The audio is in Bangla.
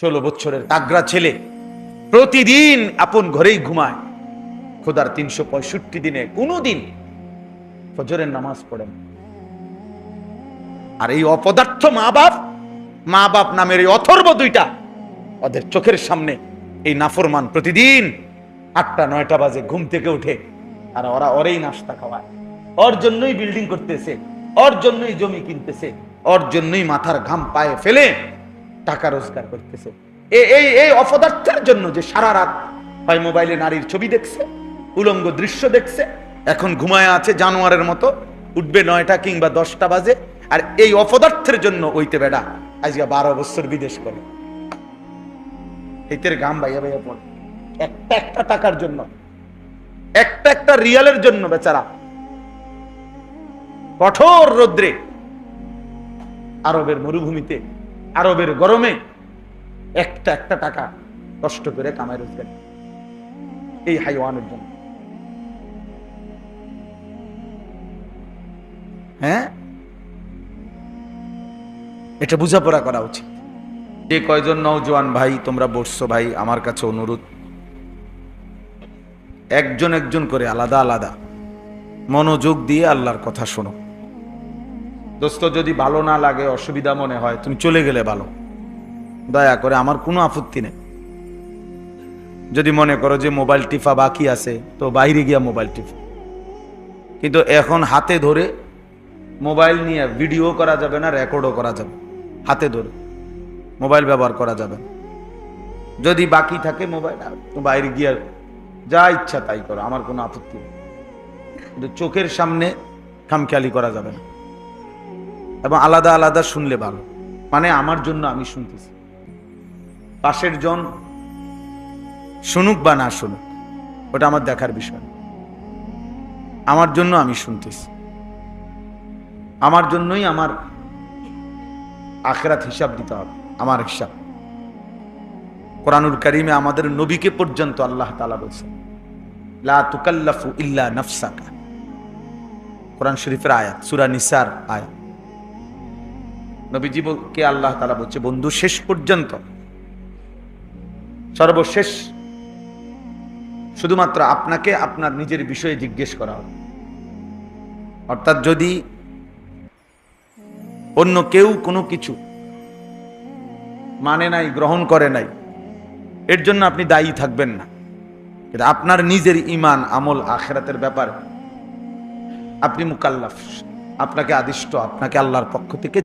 16 বছরের তাগড়া ছেলে প্রতিদিন আপন ঘরেই ঘুমায়, খোদার 365 দিনে কোনোদিন ফজরের নামাজ পড়েন। আর এই অপদার্থ মা বাপ নামের এই অথর্ব দুইটা, ওদের চোখের সামনে এই নাফরমান প্রতিদিন 8টা-9টা বাজে ঘুম থেকে উঠে, আর ওরা ওরেই নাস্তা খাওয়ায়, ওর জন্যই বিল্ডিং করতেছে, ওর জন্যই জমি কিনতেছে, ওর জন্যই মাথার ঘাম পায়ে ফেলে টাকা রোজগার করতেছে। এই অপদার্থের জন্য যে সারা রাত হয় মোবাইলে নারীর ছবি দেখছে, উলঙ্গ দৃশ্য দেখছে, এখন ঘুমায় আছে জানোয়ারের মতো, উঠবে 9টা কিংবা 10টা বাজে। আর এই অপদার্থের জন্য ওইতে বেড়া আজকে 12 বছর বিদেশ করে, এতের গাম বাইয়া বাইয়া পড়ে একটা টাকার জন্য, একটা রিয়ালের জন্য বেচারা কঠোর রৌদ্রে, আরবের মরুভূমিতে, আরবের গরমে একটা টাকা কষ্ট করে কামায় রোজগার, এই হাইওয়ানের জন্য। হ্যাঁ, এটা বোঝাপড়া করা উচিত। যে কয়জন নওজোয়ান ভাই তোমরা বসছো ভাই, আমার কাছে অনুরোধ, একজন করে আলাদা আলাদা মনোযোগ দিয়ে আল্লাহর কথা শোনো। দোস্ত, যদি ভালো না লাগে, অসুবিধা মনে হয়, তুমি চলে গেলে ভালো, দয়া করে, আমার কোনো আপত্তি নেই। যদি মনে করো যে মোবাইল টিপা বাকি আছে, তো বাইরে গিয়া মোবাইল টিপা, কিন্তু এখন হাতে ধরে মোবাইল নিয়ে ভিডিও করা যাবে না, রেকর্ডও করা যাবে, হাতে ধরে মোবাইল ব্যবহার করা যাবে। যদি বাকি থাকে মোবাইল, বাইরে গিয়ে যা ইচ্ছা তাই করো, আমার কোনো আপত্তি নেই, কিন্তু চোখের সামনে খামখেয়ালি করা যাবে না। এবং আলাদা আলাদা শুনলে ভালো, মানে আমার জন্য আমি শুনতেছি, পাশের জন শুনুক বা না শুনুক ওটা আমার দেখার বিষয় না। আমার জন্য আমি শুনতেছি, আমার জন্যই আমার আখিরাত হিসাব দিতে হবে, আমার হিসাব। কোরআনুল কারীমে আমাদের নবীকে পর্যন্ত আল্লাহ তাআলা বলেছেন, লা তুকাল্লাফু ইল্লা নাফসাকা, কোরআন শরীফের আয়াত, সূরা নিসার আয়াত। নবীজিকে আল্লাহ তাআলা বলছে, বন্ধু, শেষ পর্যন্ত, সর্বশেষ শুধুমাত্র আপনাকে আপনার নিজের বিষয়ে জিজ্ঞেস করা হবে। অর্থাৎ যদি অন্য কেউ কোনো কিছু মানে নাই, গ্রহণ করে নাই, এর জন্য আপনি দায়ী থাকবেন না, কিন্তু আপনার নিজের ঈমান, আমল, আখিরাতের ব্যাপারে আপনি মুকাল্লাফ, আপনাকে আদিষ্ট, আপনাকে আল্লাহর পক্ষ থেকে